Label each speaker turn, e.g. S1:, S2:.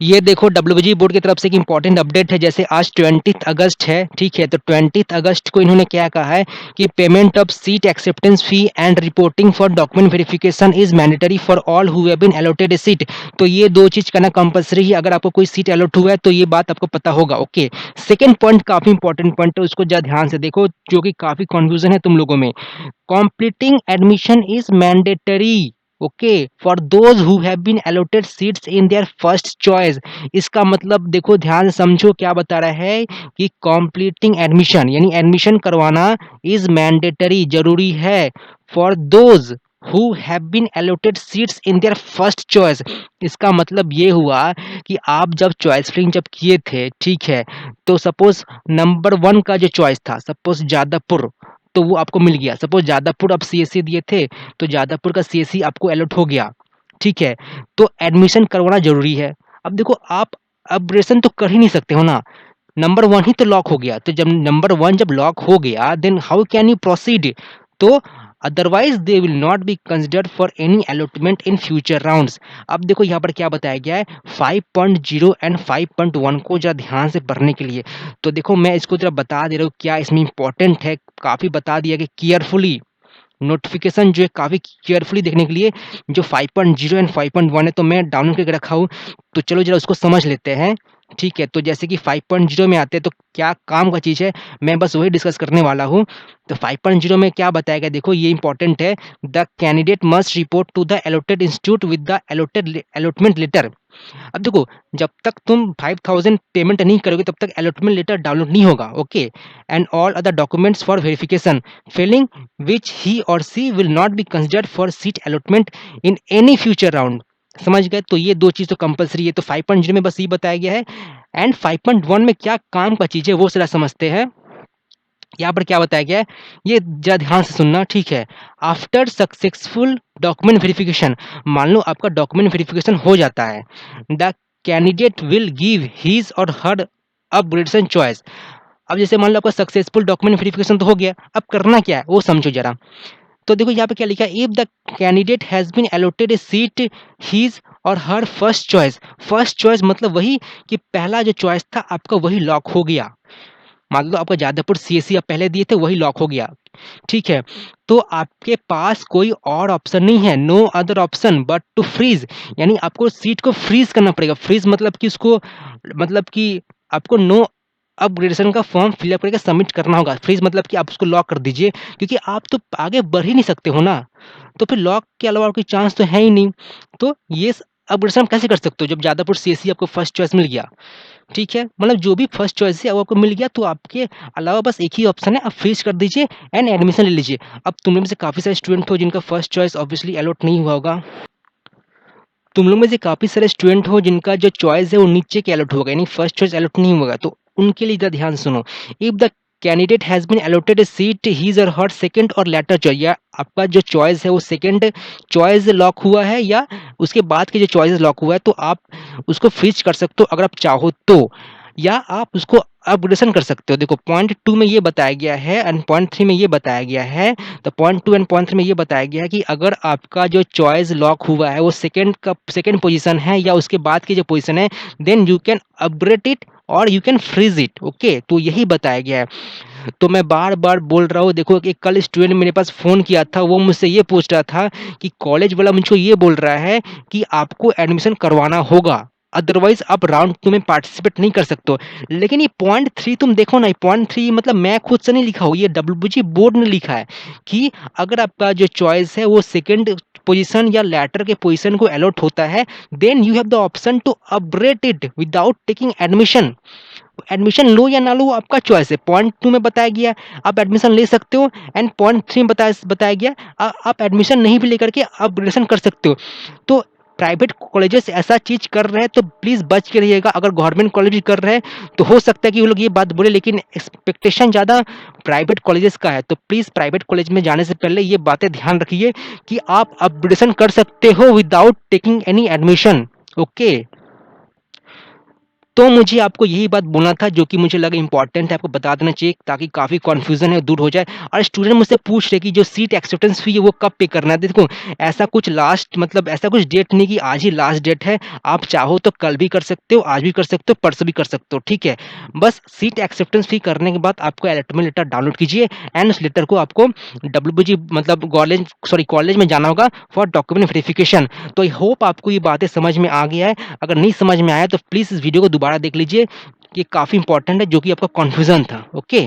S1: ये देखो डब्ल्यूबीजी बोर्ड की तरफ से एक इंपॉर्टेंट अपडेट है। जैसे आज 20 अगस्त है, ठीक है, तो 20 अगस्त को इन्होंने क्या कहा है कि payment of seat acceptance fee and reporting for document verification is mandatory for all who have been allotted a seat. तो ये दो चीज करना कंपलसरी है। अगर आपको कोई सीट अलॉट हुआ है तो ये बात आपको पता होगा। ओके, सेकेंड पॉइंट काफी इंपॉर्टेंट पॉइंट है, उसको जरा ध्यान से देखो, जो कि काफी कंफ्यूजन है तुम लोगों में। completing admission is mandatory, okay, for those who have been allotted seats in their first choice। इसका मतलब देखो, ध्यान से समझो क्या बता रहा है कि completing admission यानी एडमिशन करवाना is mandatory, जरूरी है, for those who have been allotted seats in their first choice। इसका मतलब ये हुआ कि आप जब चॉइस फिलिंग जब किए थे, ठीक है, तो सपोज नंबर वन का जो चॉइस था, सपोज जादवपुर, तो वो आपको मिल गया। सपोज जादवपुर आप सीएससी दिए थे, तो जादवपुर का सीएससी आपको अलॉट हो गया, ठीक है, तो एडमिशन करवाना जरूरी है। अब देखो, आप अपग्रेडेशन तो कर ही नहीं सकते हो ना, नंबर वन ही तो लॉक हो गया, तो जब नंबर वन जब लॉक हो गया, then how can you proceed? तो otherwise they will not be considered for any allotment in future rounds. अब देखो यहाँ पर क्या बताया गया है 5.0 एंड 5.1 को जरा ध्यान से पढ़ने के लिए। तो देखो मैं इसको जरा बता दे रहा हूँ क्या इसमें इंपॉर्टेंट है, काफी बता दिया कि केयरफुली नोटिफिकेशन जो है काफी केयरफुली देखने के लिए। जो 5.0 एंड 5.1 है तो मैं डाउनलोड करके रखा हूँ, तो चलो जरा उसको समझ लेते हैं। ठीक है, तो जैसे कि 5.0 में आते हैं तो क्या काम का चीज़ है, मैं बस वही डिस्कस करने वाला हूँ। तो 5.0 में क्या बताया गया, देखो ये इंपॉर्टेंट है। The candidate must report to the allotted institute with the allotted allotment letter. अब देखो, जब तक तुम 5000 पेमेंट नहीं करोगे तब तक अलॉटमेंट लेटर डाउनलोड नहीं होगा। Okay, and all other documents for verification filling which he or she will not be considered for seat allotment in any future round. समझ गए? तो ये दो चीज तो कंपलसरी है। तो 5.0 में बस ये बताया गया है। एंड 5.1 में क्या काम का चीज है वो जरा समझते हैं। यहाँ पर क्या बताया गया है, ये जरा ध्यान से सुनना, ठीक है। आफ्टर सक्सेसफुल डॉक्यूमेंट वेरिफिकेशन, मान लो आपका डॉक्यूमेंट वेरिफिकेशन हो जाता है, the candidate will give his or her upgradation choice. अब जैसे मान लो आपका सक्सेसफुल डॉक्यूमेंट वेरिफिकेशन तो हो गया, अब करना क्या है वो समझो जरा। तो देखो यहाँ पे क्या लिखा है, if the candidate has been allotted a seat his or her first choice. First choice मतलब वही कि पहला जो चॉइस था आपका वही लॉक हो गया। मान लो आपका जादवपुर सीएससी आप पहले दिए थे वही लॉक हो गया, ठीक है, तो आपके पास कोई और ऑप्शन नहीं है, no other option but to freeze. यानी आपको सीट को फ्रीज करना पड़ेगा। फ्रीज मतलब कि उसको, मतलब कि आपको नो अपग्रेडेशन का फॉर्म फिलअप करके सबमिट करना होगा। फ्रीज मतलब कि आप उसको लॉक कर दीजिए, क्योंकि आप तो आगे बढ़ ही नहीं सकते हो ना, तो फिर लॉक के अलावा और कोई चांस तो है ही नहीं। तो ये अपग्रेडेशन कैसे कर सकते हो जब जादवपुर सीएससी आपको फर्स्ट चॉइस मिल गया, ठीक है, मतलब जो भी फर्स्ट चॉइस है वो आपको मिल गया, तो आपके अलावा बस एक ही ऑप्शन है, आप फ्रीज कर दीजिए एंड एडमिशन ले लीजिए। अब तुम लोग में से काफ़ी सारे स्टूडेंट हो जिनका फर्स्ट चॉइस ऑब्वियसली अलॉट नहीं हुआ होगा। तुम लोग में से काफ़ी सारे स्टूडेंट हो जिनका जो चॉइस है वो नीचे के अलॉट होगा, यानी फर्स्ट चॉइस अलॉट नहीं होगा, तो उनके लिए इधर ध्यान सुनो। If the candidate has been allotted a seat his or her second or later choice, या आपका जो चॉइस है वो सेकंड चॉइस लॉक हुआ है या उसके बाद के जो चॉइस लॉक हुआ है, तो आप उसको फ्रीज कर सकते हो अगर आप चाहो तो, या आप उसको अपग्रेडेशन कर सकते हो। देखो पॉइंट 2 में ये बताया गया है एंड पॉइंट 3 में ये बताया गया है। तो पॉइंट 2 एंड पॉइंट 3 में ये बताया गया है कि अगर आपका जो चॉइस लॉक हुआ है वो सेकंड पोजीशन है या उसके बाद की जो पोजीशन है, then you can upgrade it or you can freeze it. Okay, तो यही बताया गया है। तो मैं बार बार बोल रहा हूँ, देखो एक कल स्टूडेंट मेरे पास फ़ोन किया था, वो मुझसे ये पूछ रहा था कि कॉलेज वाला मुझको ये बोल रहा है कि आपको एडमिशन करवाना होगा, अदरवाइज आप राउंड 2 में पार्टिसिपेट नहीं कर सकते हो। लेकिन ये पॉइंट 3 तुम देखो ना, पॉइंट 3 मतलब मैं खुद से नहीं लिखा हूँ, ये डब्ल्यूबीजी बोर्ड ने लिखा है कि अगर आपका जो चॉइस है वो सेकंड पोजीशन या लेटर के पोजीशन को अलॉट होता है, then you have the option to upgrade it without taking admission. Admission लो या ना लो वो आपका चॉइस है। पॉइंट 2 में बताया गया आप एडमिशन ले सकते हो, एंड पॉइंट 3 में बताया गया आप एडमिशन नहीं भी लेकर के अपग्रेडेशन कर सकते हो। तो प्राइवेट कॉलेजेस ऐसा चीज कर रहे हैं तो प्लीज बच के रहिएगा। अगर गवर्नमेंट कॉलेज कर रहे हैं तो हो सकता है कि वो लोग ये बात बोले, लेकिन एक्सपेक्टेशन ज्यादा प्राइवेट कॉलेजेस का है। तो प्लीज प्राइवेट कॉलेज में जाने से पहले ये बातें ध्यान रखिए कि आप अपग्रेडेशन कर सकते हो without taking any admission. Okay, तो मुझे आपको यही बात बोलना था जो कि मुझे लगा इम्पोर्टेंट है आपको बता देना चाहिए ताकि काफ़ी कन्फ्यूज़न है दूर हो जाए और स्टूडेंट मुझसे पूछ रहे कि जो सीट एक्सेप्टेंस फ़ी है वो कब पे करना है? देखो ऐसा कुछ लास्ट मतलब ऐसा कुछ डेट नहीं कि आज ही लास्ट डेट है, आप चाहो तो कल भी कर सकते हो, आज भी कर सकते हो, परसों भी कर सकते हो, ठीक है? बस सीट एक्सेप्टेंस फ़ी करने के बाद आपको अलॉटमेंट लेटर डाउनलोड कीजिए एंड उस लेटर को आपको डब्ल्यूबीजी मतलब कॉलेज में जाना होगा फॉर डॉक्यूमेंट वेरिफिकेशन। तो आई होप आपको ये बातें समझ में आ गया है। अगर नहीं समझ में आया तो प्लीज़ इस वीडियो को दोबारा देख लीजिए। ये काफ़ी इंपॉर्टेंट है जो कि आपका कन्फ्यूज़न था। ओके?